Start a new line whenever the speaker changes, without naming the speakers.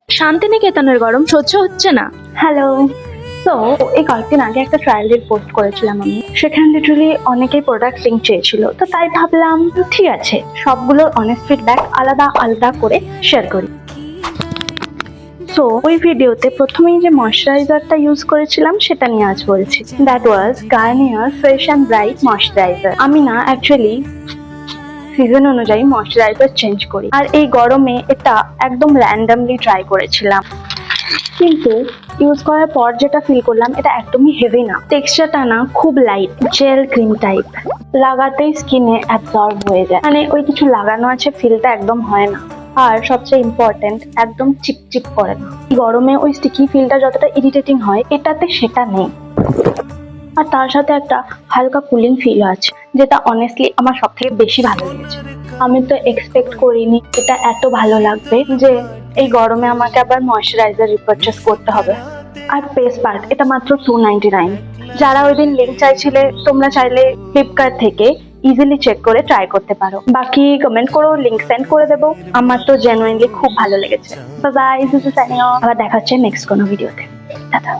শান্তিনিকেতনের গরম সহ্য হচ্ছে না।
হ্যালো। সো এই কয়েকদিন আগে একটা ট্রায়াল রিড পোস্ট করেছিলাম আমি, সেখানে লিটারালি অনেকেই প্রোডাক্ট লিঙ্ক চেয়েছিল, তো তাই ভাবলাম ঠিক আছে সবগুলোর অনেস্ট ফিডব্যাক আলাদা আলাদা করে শেয়ার করি। সো ওই ভিডিওতে প্রথমেই যে ময়শ্চারাইজারটা ইউজ করেছিলাম সেটা নিয়ে আজ বলছি। That was Garnier fresh and bright moisturiser. আমি না অ্যাকচুয়ালি সিজন অনুযায়ী ময়শ্চারাইজার চেঞ্জ করি, আর এই গরমে এটা একদম র্যান্ডামলি ট্রাই করেছিলাম, কিন্তু ইউজ করার পর যেটা ফিল করলাম এটা একদমই হেভি না, টেক্সচারটা না খুব লাইট জেল ক্রিম টাইপ, লাগাতেই স্কিনে অ্যাবজর্ব হয়ে যায়, মানে ওই কিছু লাগানো আছে ফিলটা একদম হয় না। আর সবচেয়ে ইম্পর্টেন্ট একদম চিপচিপ করে না। গরমে ওই স্টিকি ফিলটা যতটা ইরিটেটিং হয় এটাতে সেটা নেই, আর তার সাথে একটা হালকা কুলিং ফিল আছে, যেটা অনেস্টলি আমার সব থেকে বেশি ভালো লেগেছে। আমি তো এক্সপেক্ট করিনি এটা এত ভালো লাগবে, যে এই গরমে আমাকে আবার ময়শ্চারাইজার রিপারচেস করতে হবে। আর বেস্ট পার্ট, এটা মাত্র 299। যারা ওই দিন লিঙ্ক চাইছিলে তোমরা চাইলে ফ্লিপকার্ট থেকে ইজিলি চেক করে ট্রাই করতে পারো, বাকি কমেন্ট করো, লিঙ্ক সেন্ড করে দেবো। আমার তো জেনুইনলি খুব ভালো লেগেছে। Bye bye, this is signing off. আবার দেখা হচ্ছে নেক্সট কোনো ভিডিওতে। টাটা।